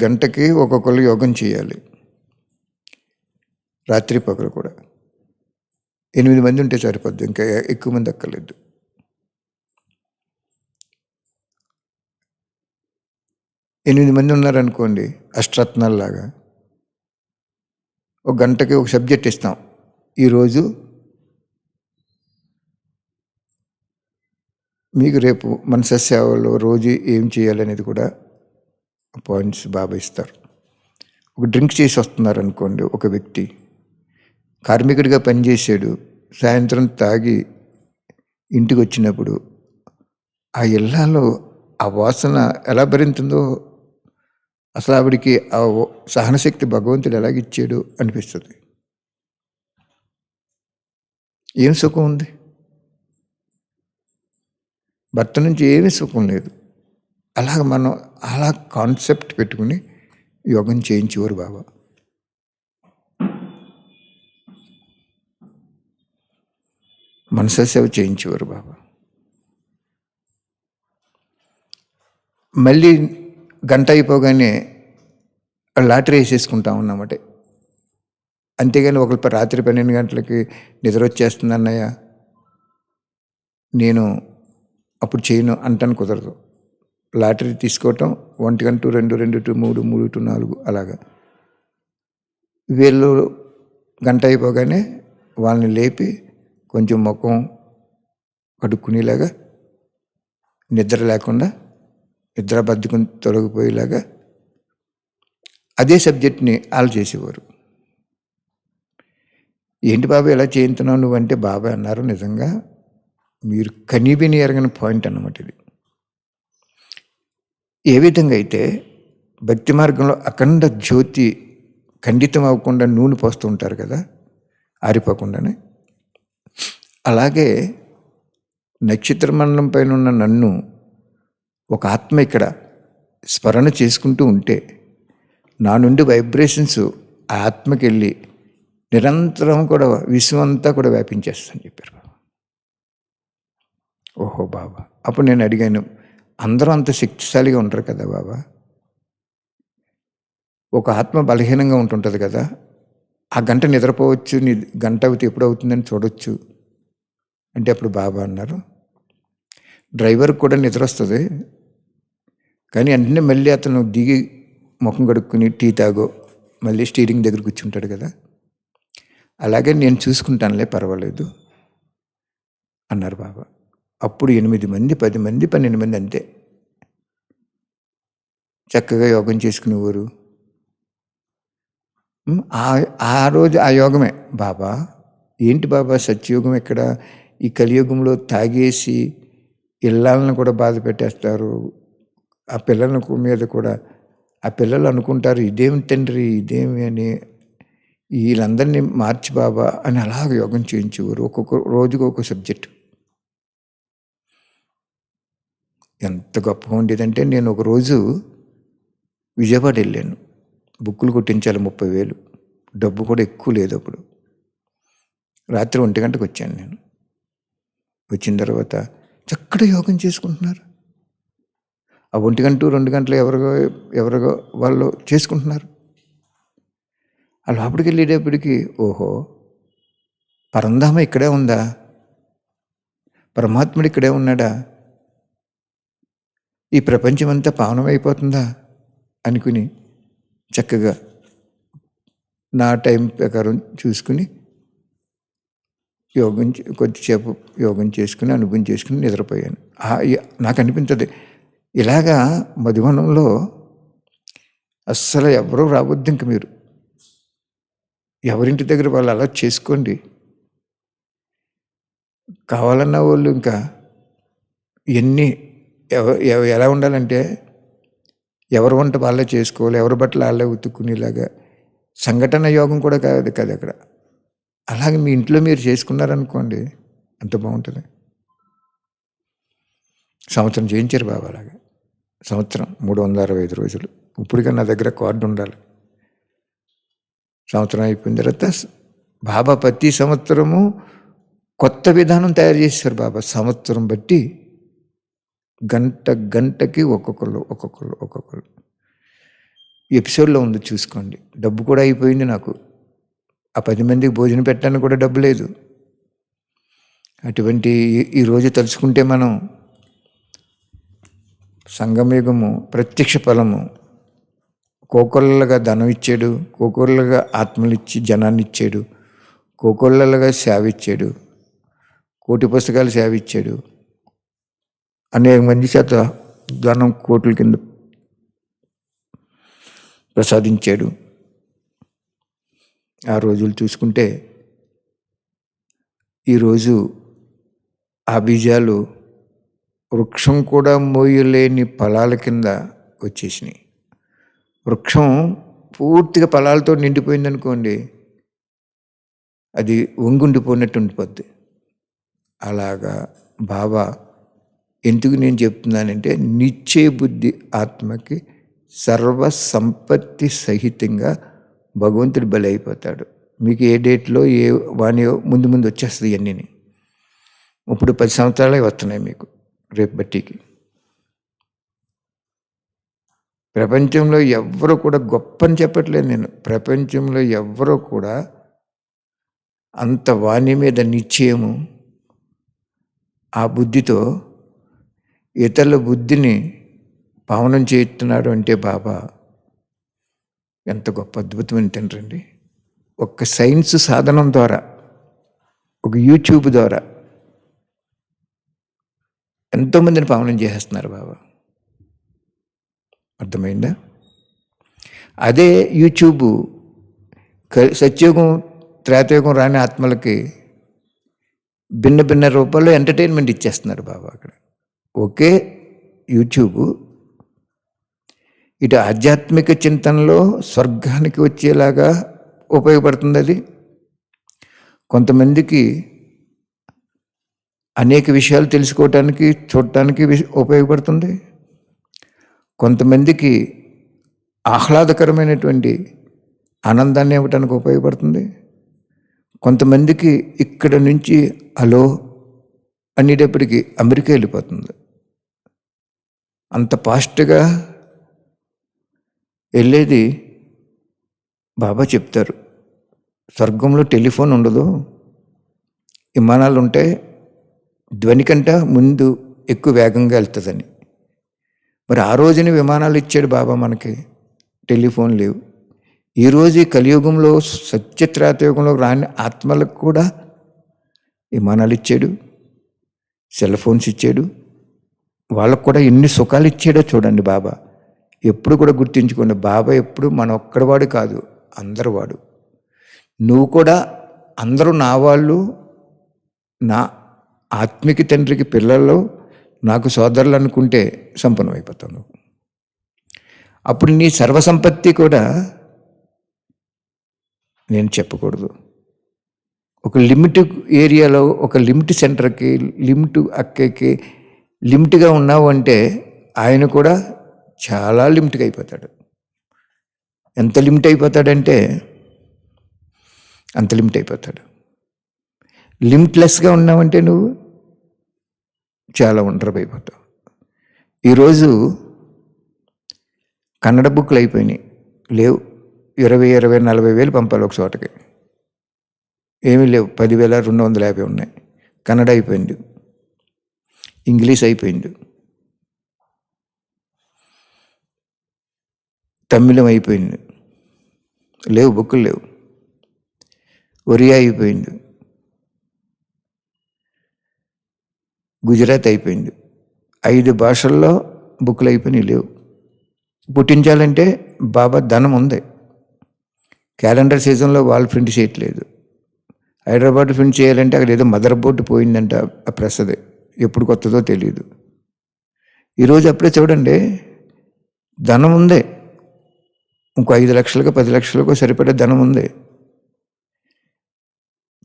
గంటకి ఒక్కొక్కరు యోగం చేయాలి, రాత్రి పగలు కూడా. 8 మంది ఉంటే సరిపోద్ది, ఇంకా ఎక్కువ మంది అక్కర్లేదు. ఎనిమిది మంది ఉన్నారనుకోండి, అష్టరత్నాల్లాగా. ఒక గంటకి ఒక సబ్జెక్ట్ ఇస్తాం. ఈరోజు మీకు రేపు మనస సేవలో రోజు ఏం చేయాలనేది కూడా పాయింట్స్ బాబా ఇస్తారు. ఒక డ్రింక్ చేసి వస్తున్నారు అనుకోండి, ఒక వ్యక్తి కార్మికుడిగా పనిచేసాడు, సాయంత్రం తాగి ఇంటికి వచ్చినప్పుడు ఆ ఇళ్లలో ఆ వాసన ఎలా భరింతుందో, అసలు ఆవిడికి ఆ సహనశక్తి భగవంతుడు ఎలాగిచ్చాడు అనిపిస్తుంది. ఏం సుఖం ఉంది? భర్త నుంచి ఏమీ సుఖం లేదు. అలాగ మనం అలా కాన్సెప్ట్ పెట్టుకుని యోగం చేయించేవారు బాబా. మనస సేవ చేయించేవారు బాబా. మళ్ళీ గంట అయిపోగానే లాటరీ వేసేసుకుంటా ఉన్నామటే. అంతేగాని ఒకళ్ళు రాత్రి 12 గంటలకి నిద్ర వచ్చేస్తుంది అన్నయ్య, నేను అప్పుడు చేయను అంటాను, కుదరదు. లాటరీ తీసుకోవటం 1 గంట 2, 2 to 3, 3 to 4 అలాగా. వీళ్ళు గంట అయిపోగానే వాళ్ళని లేపి కొంచెం ముఖం కడుక్కునేలాగా, నిద్ర లేకుండా నిద్ర బద్ధకం తొలగిపోయేలాగా అదే సబ్జెక్ట్ని వాళ్ళు చేసేవారు. ఏంటి బాబా ఎలా చేయించున్నావు నువ్వంటే, బాబా అన్నారు, నిజంగా మీరు కనీవిని ఎరగని పాయింట్ అన్నమాట ఇది. ఏ విధంగా అయితే భక్తి మార్గంలో అఖండ జ్యోతి ఖండితం అవ్వకుండా నూనె పోస్తూ ఉంటారు కదా, ఆరిపోకుండానే, అలాగే నక్షత్ర మండలం పైన ఉన్న నన్ను ఒక ఆత్మ ఇక్కడ స్మరణ చేసుకుంటూ ఉంటే నా నుండి వైబ్రేషన్స్ ఆ ఆత్మకి వెళ్ళి నిరంతరం కూడా విశ్వం అంతా కూడా వ్యాపించేస్తాను చెప్పారు బాబా. ఓహో బాబా, అప్పుడు నేను అడిగాను, అందరూ అంత శక్తిశాలిగా ఉంటారు కదా బాబా, ఒక ఆత్మ బలహీనంగా ఉంటుంటుంది కదా, ఆ గంట నిద్రపోవచ్చు, నీ గంట అవుతే ఎప్పుడు అవుతుందని చూడొచ్చు అంటే, అప్పుడు బాబా అన్నారు, డ్రైవర్కి కూడా నిద్ర వస్తుంది, కానీ వెంటనే మళ్ళీ అతను దిగి ముఖం కడుక్కుని టీ తాగో మళ్ళీ స్టీరింగ్ దగ్గర కూర్చుంటాడు కదా, అలాగే నేను చూసుకుంటానులే, పర్వాలేదు అన్నారు బాబా. అప్పుడు 8 మంది, 10 మంది, 12 మంది అంతే చక్కగా యోగం చేసుకునేవారు. ఆ రోజు ఆ యోగమే బాబా. ఏంటి బాబా సత్యయుగం ఎక్కడ? ఈ కలియుగంలో తాగేసి ఇళ్ళని కూడా బాధ పెట్టేస్తారు, ఆ పిల్లల మీద కూడా. ఆ పిల్లలు అనుకుంటారు, ఇదేమి తండ్రి, ఇదేమి అని. వీళ్ళందరినీ మార్చి బాబా అని అలాగ యోగం చేయించేవారు. ఒక్కొక్క రోజుకు ఒక సబ్జెక్టు. ఎంత గొప్పగా ఉండేదంటే, నేను ఒకరోజు విజయవాడ వెళ్ళాను, బుక్కులు కొట్టించాలి 30,000, డబ్బు కూడా ఎక్కువ లేదు అప్పుడు. రాత్రి 1 గంటకు వచ్చాను నేను. వచ్చిన తర్వాత చక్కగా యోగం చేసుకుంటున్నారు. ఆ 1 గంట 2 గంటలు ఎవరిగో వాళ్ళు చేసుకుంటున్నారు. ఆ లోపలికి వెళ్ళేటప్పటికి, ఓహో, పరంధామ ఇక్కడే ఉందా, పరమాత్ముడు ఇక్కడే ఉన్నాడా, ఈ ప్రపంచమంతా పావనమైపోతుందా అనుకుని చక్కగా నా టైం ప్రకారం చూసుకుని కొద్దిసేపు యోగం చేసుకుని అనుభవం చేసుకుని నిద్రపోయాను. నాకు అనిపించదు ఇలాగా మధువనంలో అస్సలు ఎవరూ రావద్దు. ఇంక మీరు ఎవరింటి దగ్గర వాళ్ళు అలా చేసుకోండి. కావాలన్న వాళ్ళు ఇంకా ఎన్ని ఎలా ఉండాలంటే ఎవరి వంట వాళ్ళే చేసుకోవాలి, ఎవరి బట్టలు వాళ్ళే ఉతుక్కునేలాగా. సంఘటన యోగం కూడా కాదు అక్కడ. అలాగే మీ ఇంట్లో మీరు చేసుకున్నారనుకోండి అంత బాగుంటుంది. సంవత్సరం చేయించారు బాబా అలాగా. సంవత్సరం 365 రోజులు. ఇప్పటికీ నా దగ్గర కార్డు ఉండాలి. సంవత్సరం అయిపోయిన తర్వాత బాబా ప్రతి సంవత్సరము కొత్త విధానం తయారు చేశారు బాబా. సంవత్సరం బట్టి గంటకి ఒక్కొక్కరు ఎపిసోడ్లో ఉంది చూసుకోండి. డబ్బు కూడా అయిపోయింది నాకు. ఆ 10 మందికి భోజనం పెట్టడానికి కూడా డబ్బు లేదు. అటువంటి ఈరోజు తలుచుకుంటే మనం సంగమయుగము ప్రత్యక్ష ఫలము. కోకొల్లగా ధనం ఇచ్చాడు, కోకొల్లగా ఆత్మలు ఇచ్చి జనాన్ని ఇచ్చాడు, కోకొల్లగా సేవ ఇచ్చాడు, కోటి పుస్తకాలు సేవ ఇచ్చాడు, అనేక మంది చేత ధనం కోట్ల కింద ప్రసాదించాడు. ఆ రోజులు చూసుకుంటే ఈరోజు ఆ బీజాలు వృక్షం కూడా మోయలేని ఫలాల కింద వచ్చేసినాయి. వృక్షం పూర్తిగా ఫలాలతో నిండిపోయిందనుకోండి, అది వంగుండిపోయినట్టు ఉండిపోద్ది. అలాగా బాబా ఎందుకు నేను చెప్తున్నానంటే నిశ్చయ బుద్ధి ఆత్మకి సర్వ సంపత్తి సహితంగా భగవంతుడు బలి అయిపోతాడు. మీకు ఏ డేట్లో ఏ వాణి ముందు వచ్చేస్తుంది. ఇవన్నీ ఇప్పుడు 10 సంవత్సరాలే వస్తున్నాయి మీకు రేపు బట్టికి. ప్రపంచంలో ఎవ్వరూ కూడా గొప్ప అని చెప్పట్లేదు నేను. ప్రపంచంలో ఎవ్వరూ కూడా అంత వాణి మీద నిశ్చయము ఆ బుద్ధితో ఇతరుల బుద్ధిని పావనం చేస్తున్నాడు అంటే బాబా ఎంత గొప్ప అద్భుతమైన తండ్రి. ఒక సైన్స్ సాధనం ద్వారా, ఒక యూట్యూబ్ ద్వారా ఎంతోమందిని పావనం చేసేస్తున్నారు బాబా. అర్థమైందా? అదే యూట్యూబ్ సత్యయుగం త్రేతయుగం రాని ఆత్మలకి భిన్న రూపాల్లో ఎంటర్టైన్మెంట్ ఇచ్చేస్తున్నారు బాబా. అక్కడ ఒకే యూట్యూబ్ ఇటు ఆధ్యాత్మిక చింతనలో స్వర్గానికి వచ్చేలాగా ఉపయోగపడుతుంది. అది కొంతమందికి అనేక విషయాలు తెలుసుకోవటానికి చూడటానికి ఉపయోగపడుతుంది. కొంతమందికి ఆహ్లాదకరమైనటువంటి ఆనందాన్ని ఇవ్వటానికి ఉపయోగపడుతుంది. కొంతమందికి ఇక్కడ నుంచి హలో అనేటప్పటికీ అమెరికా వెళ్ళిపోతుంది. అంత ఫాస్ట్గా వెళ్ళేది బాబా చెప్తారు. స్వర్గంలో టెలిఫోన్ ఉండదు, విమానాలు ఉంటాయి, ధ్వని కంటే ముందు ఎక్కువ వేగంగా వెళ్తుందని. మరి ఆ రోజున విమానాలు ఇచ్చాడు బాబా మనకి, టెలిఫోన్ లేవు. ఈరోజు ఈ కలియుగంలో సత్యత్రేతయుగంలో రాని ఆత్మలకు కూడా విమానాలు ఇచ్చాడు, సెల్ ఫోన్స్ ఇచ్చాడు. వాళ్ళకు కూడా ఎన్ని సుఖాలు ఇచ్చాడో చూడండి బాబా. ఎప్పుడు కూడా గుర్తుంచుకోండి, బాబా ఎప్పుడు మన ఒక్కడివాడు కాదు, అందరు వాడు. నువ్వు కూడా అందరూ నా వాళ్ళు, నా ఆత్మిక తండ్రికి పిల్లల్లో నాకు సోదరులు అనుకుంటే సంపన్నం అయిపోతావు నువ్వు. అప్పుడు నీ సర్వసంపత్తి కూడా నేను చెప్పకూడదు. ఒక లిమిట్ ఏరియాలో, ఒక లిమిట్ సెంటర్కి, లిమిట్ అక్కకి లిమిట్గా ఉన్నావు అంటే ఆయన కూడా చాలా లిమిట్గా అయిపోతాడు. ఎంత లిమిట్ అయిపోతాడంటే అంత లిమిట్ అయిపోతాడు. లిమిట్లెస్గా ఉన్నావంటే నువ్వు చాలా ఒంటరి అయిపోతావు. ఈరోజు కన్నడ బుక్లు అయిపోయినాయి, లేవు. 20,000-40,000 పంపాలి ఒక చోటకి, ఏమీ లేవు. 10,250 ఉన్నాయి. కన్నడ అయిపోయింది, ఇంగ్లీష్ అయిపోయింది, తమిళం అయిపోయింది, లేవు బుక్కులు లేవు. ఒరియా అయిపోయింది, గుజరాత్ అయిపోయింది. 5 భాషల్లో బుక్లు అయిపోయినాయి, లేవు. పుట్టించాలంటే బాబా ధనం ఉంది. క్యాలెండర్ సీజన్లో వాళ్ళు ప్రింట్ చేయట్లేదు. హైదరాబాద్ ప్రింట్ చేయాలంటే అక్కడ ఏదో మదర్ బోర్డు పోయిందంట, ఆ ప్రెస్ అది ఎప్పుడు కొత్తదో తెలియదు. ఈరోజు అప్పుడే చూడండి, ధనం ఉంది. ఇంకో 5 లక్షలకు 10 లక్షలకు సరిపడే ధనం ఉంది.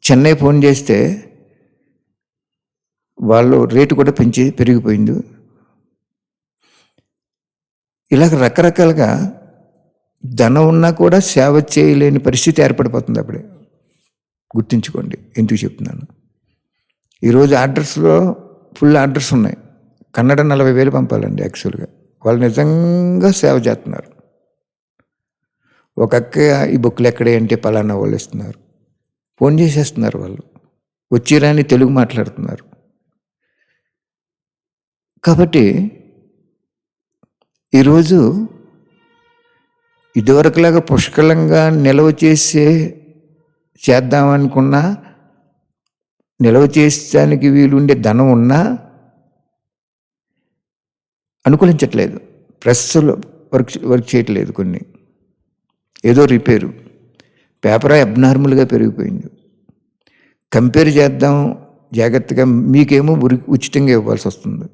చెన్నై ఫోన్ చేస్తే వాళ్ళు రేటు కూడా పెరిగిపోయింది. ఇలాగ రకరకాలుగా ధనం ఉన్నా కూడా సేవ చేయలేని పరిస్థితి ఏర్పడిపోతుంది. అప్పుడే గుర్తుంచుకోండి ఎందుకు చెప్తున్నాను. ఈరోజు ఆర్డర్స్లో ఫుల్ ఆర్డర్స్ ఉన్నాయి. కన్నడ 40,000 పంపాలండి యాక్చువల్గా. వాళ్ళు నిజంగా సేవ చేస్తున్నారు. ఒక అక్క ఈ బుక్లు ఎక్కడే అంటే పలానా వాళ్ళు ఇస్తున్నారు, ఫోన్ చేసేస్తున్నారు. వాళ్ళు వచ్చిరాని తెలుగు మాట్లాడుతున్నారు. కాబట్టి ఈరోజు ఇదివరకులాగా పుష్కలంగా నిల్వ చేద్దామనుకున్నా, నిల్వ చేసేదానికి వీలుండే ధనం ఉన్నా అనుకూలించట్లేదు. ప్రెస్లో వర్క్ చేయట్లేదు. కొన్ని ఏదో రిపేరు, పేపర్ అబ్నార్మల్గా పెరిగిపోయింది. కంపేర్ చేద్దాం జాగ్రత్తగా, మీకేమో ఉచితంగా ఇవ్వాల్సి వస్తుంది.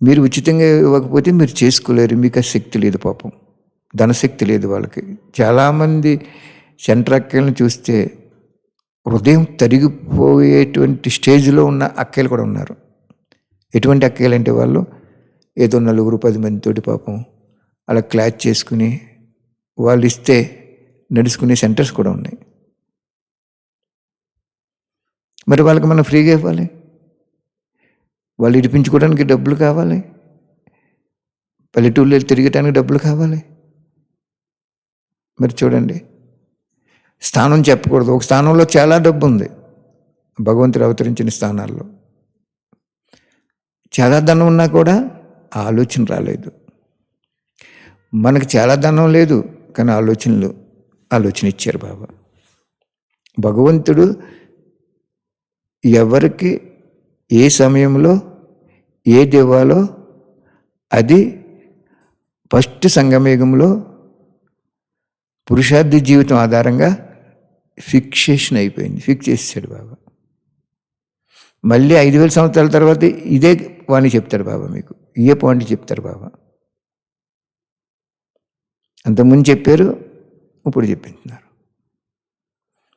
మీరు ఉచితంగా ఇవ్వకపోతే మీరు చేసుకోలేరు. మీకు ఆ శక్తి లేదు. పాపం ధనశక్తి లేదు వాళ్ళకి. చాలామంది సెంటర్ అక్కలను చూస్తే హృదయం తరిగిపోయేటువంటి స్టేజ్లో ఉన్న అక్కలు కూడా ఉన్నారు. ఎటువంటి అక్కలు అంటే వాళ్ళు ఏదో 4-10 మందితోటి పాపం అలా క్లాచ్ చేసుకుని వాళ్ళు ఇస్తే నడుచుకునే సెంటర్స్ కూడా ఉన్నాయి. మరి వాళ్ళకి మనం ఫ్రీగా ఇవ్వాలి. వాళ్ళు ఇడిపించుకోవడానికి డబ్బులు కావాలి. పల్లెటూళ్ళు తిరగటానికి డబ్బులు కావాలి. మరి చూడండి, స్థానం చెప్పకూడదు. ఒక స్థానంలో చాలా డబ్బు ఉంది. భగవంతుడు అవతరించిన స్థానాల్లో చాలా ధనం ఉన్నా కూడా ఆ ఆలోచన రాలేదు. మనకు చాలా ధనం లేదు కానీ ఆలోచన ఇచ్చారు బాబా. భగవంతుడు ఎవరికి ఏ సమయంలో ఏది ఇవ్వాలో అది ఫస్ట్ సంగమేగంలో పురుషార్థి జీవితం ఆధారంగా ఫిక్సేషన్ అయిపోయింది. ఫిక్స్ చేసాడు బాబా. మళ్ళీ 5,000 సంవత్సరాల తర్వాత ఇదే వాణి చెప్తాడు బాబా. మీకు ఇదే పాయింట్ చెప్తారు బాబా. అంతకుముందు చెప్పారు, ఇప్పుడు చెప్పింటున్నారు.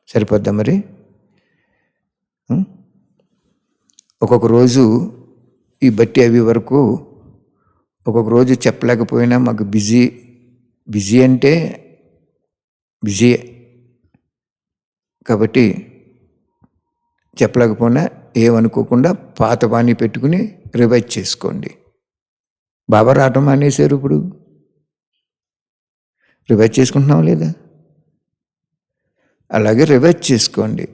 సరిపోద్దా మరి? ఒక్కొక్క రోజు ఈ బట్టి అవి వరకు ఒక్కొక్క రోజు చెప్పలేకపోయినా మాకు బిజీ అంటే బిజీయే కాబట్టి చెప్పలేకపోయినా ఏమనుకోకుండా పాత బాణీ పెట్టుకుని రివైజ్ చేసుకోండి. బాబా రావటం మానేశారు. ఇప్పుడు రివైజ్ చేసుకుంటున్నాం లేదా? అలాగే రివైజ్ చేసుకోండి.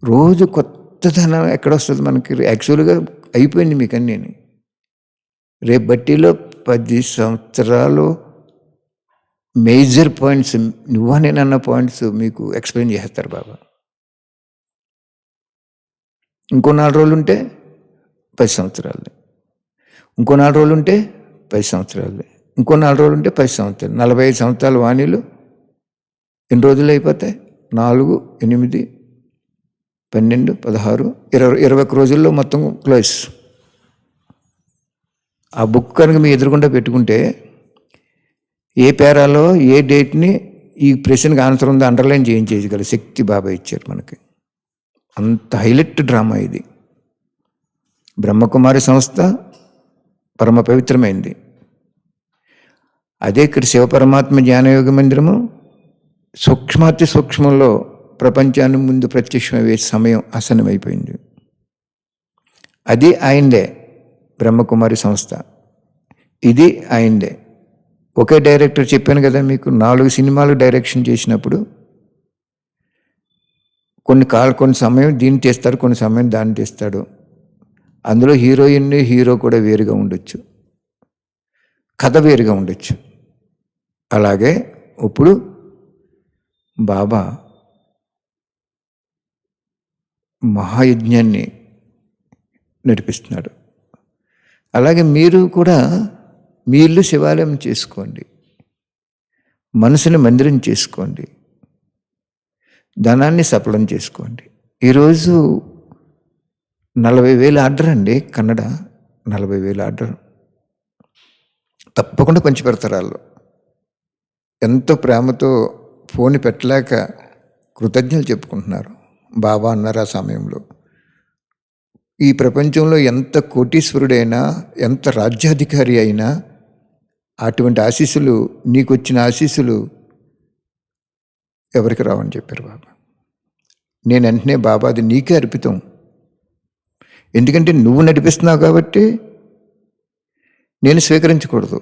రోజు కొత్తదనం ఎక్కడొస్తుంది మనకి? యాక్చువల్గా అయిపోయింది మీకు అన్నీ. రేపు బట్టీలో 10 సంవత్సరాలు మేజర్ పాయింట్స్, నువ్వా నేనన్న పాయింట్స్ మీకు ఎక్స్ప్లెయిన్ చేస్తారు బాబా. ఇంకో 4 రోజులు ఉంటే 10 సంవత్సరాలు, ఇంకో 4 రోజులు ఉంటే 10 సంవత్సరాలు, ఇంకో 4 రోజులు ఉంటే 10 సంవత్సరాలు. 45 సంవత్సరాల వాణీలు ఎన్ని రోజులు అయిపోతాయి? 4, 8, 12, 16, 21 రోజుల్లో మొత్తం క్లోజ్. ఆ బుక్ కనుక మీ ఎదురుకుండా పెట్టుకుంటే ఏ పేరాలో ఏ డేట్ని ఈ ప్రశ్నకి ఆన్సర్ ఉందో అండర్లైన్ చేయించేయగల శక్తి బాబా ఇచ్చారు మనకి. అంత హైలైట్ డ్రామా ఇది. బ్రహ్మకుమారి సంస్థ పరమ పవిత్రమైంది. అదే ఇక్కడ శివపరమాత్మ జ్ఞానయోగ మందిరము సూక్ష్మాతి సూక్ష్మంలో ప్రపంచాన్ని ముందు ప్రత్యక్షమయ్యే సమయం ఆసన్నమైపోయింది. అది ఆయనదే బ్రహ్మకుమారి సంస్థ, ఇది ఆయనదే. ఒకే డైరెక్టర్ చెప్పాను కదా మీకు, 4 సినిమాలు డైరెక్షన్ చేసినప్పుడు కొన్ని సమయం దీన్ని తీస్తాడు, కొన్ని సమయం దాన్ని తీస్తాడు. అందులో హీరోయిన్ హీరో కూడా వేరుగా ఉండొచ్చు, కథ వేరుగా ఉండొచ్చు. అలాగే ఇప్పుడు బాబా మహాయజ్ఞాన్ని నడిపిస్తున్నాడు. అలాగే మీరు కూడా మీ ఇల్లు శివాలయం చేసుకోండి, మనసుని మందిరం చేసుకోండి, ధనాన్ని సఫలం చేసుకోండి. ఈరోజు 40,000 ఆర్డర్ అండి, కన్నడ 40,000 ఆర్డర్. తప్పకుండా పంచిపెడతారు వాళ్ళు. ఎంతో ప్రేమతో ఫోన్ పెట్టలేక కృతజ్ఞతలు చెప్పుకుంటున్నారు. బాబా అన్నారు ఆ సమయంలో, ఈ ప్రపంచంలో ఎంత కోటీశ్వరుడైనా, ఎంత రాజ్యాధికారి అయినా అటువంటి ఆశీస్సులు, నీకు వచ్చిన ఆశీస్సులు ఎవరికి రావని చెప్పారు బాబా. నేను వెంటనే, బాబా అది నీకే అర్పితం, ఎందుకంటే నువ్వు నడిపిస్తున్నావు కాబట్టి నేను స్వీకరించకూడదు,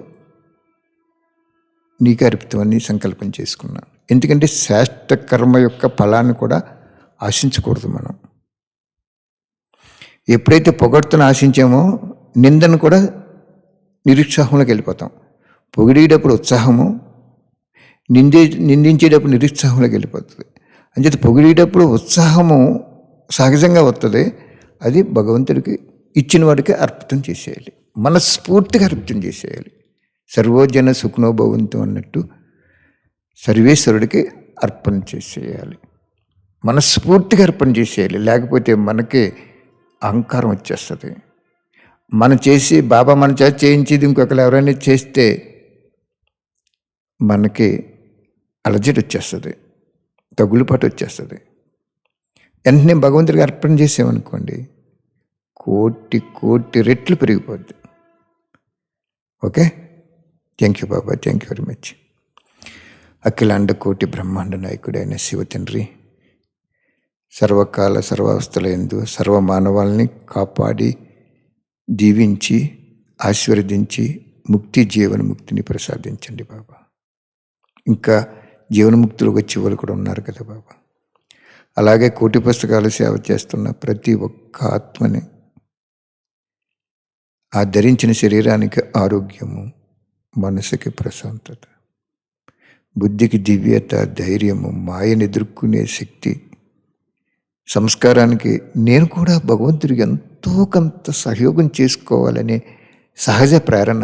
నీకే అర్పితం అని సంకల్పం చేసుకున్నాను. ఎందుకంటే శ్రేష్ఠ కర్మ యొక్క ఫలాన్ని కూడా ఆశించకూడదు. మనం ఎప్పుడైతే పొగడ్తను ఆశించామో నిందను కూడా నిరుత్సాహంలోకి వెళ్ళిపోతాం. పొగిడేటప్పుడు ఉత్సాహము, నిందించేటప్పుడు నిరుత్సాహంలోకి వెళ్ళిపోతుంది. అంచేత పొగిడేటప్పుడు ఉత్సాహము సహజంగా వస్తుంది. అది భగవంతుడికి ఇచ్చిన వాడికి అర్పితం చేసేయాలి, మనస్ఫూర్తిగా అర్పితం చేసేయాలి. సర్వోజన సుఖనో భవంతు అన్నట్టు సర్వేశ్వరుడికి అర్పణ చేసేయాలి, మనస్ఫూర్తిగా అర్పణ చేసేయాలి. లేకపోతే మనకి అహంకారం వచ్చేస్తుంది. మనం చేసి, బాబా మన చేత చేయించేది ఇంకొకరు ఎవరైనా చేస్తే మనకి అలజడి వచ్చేస్తుంది, తగులుపాటు వచ్చేస్తుంది. వెంటనే భగవంతుడికి అర్పణ చేసామనుకోండి, కోటి రెట్లు పెరిగిపోద్ది. Okay, thank you Baba, thank you very much. అఖిలాండ కోటి బ్రహ్మాండ నాయకుడైన శివ తండ్రి, సర్వకాల సర్వావస్థలందు సర్వ మానవాల్ని కాపాడి దీవించి ఆశీర్వదించి జీవనముక్తిని ప్రసాదించండి బాబా. ఇంకా జీవనముక్తులకు వచ్చే వాళ్ళు కూడా ఉన్నారు కదా బాబా. అలాగే కోటి పుస్తకాలు సేవ చేస్తున్న ప్రతి ఒక్క ఆత్మని, ఆ ధరించిన శరీరానికి ఆరోగ్యము, మనసుకి ప్రశాంతత, బుద్ధికి దివ్యత, ధైర్యము, మాయను ఎదుర్కొనే శక్తి, సంస్కారానికి నేను కూడా భగవంతుడికి ఎంతో కొంత సహయోగం చేసుకోవాలనే సహజ ప్రేరణ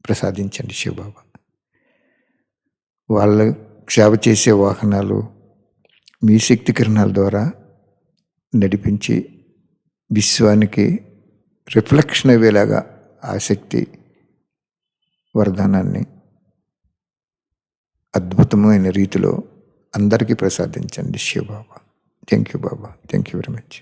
ప్రసాదించండి శివబాబా. వాళ్ళ సేవ చేసే వాహనాలు మీ శక్తి కిరణాల ద్వారా నడిపించి విశ్వానికి రిఫ్లెక్షన్ అయ్యేలాగా ఆ శక్తి వరదానాన్ని అద్భుతమైన రీతిలో అందరికీ ప్రసాదించండి Shiv Baba. Thank you Baba, thank you very much.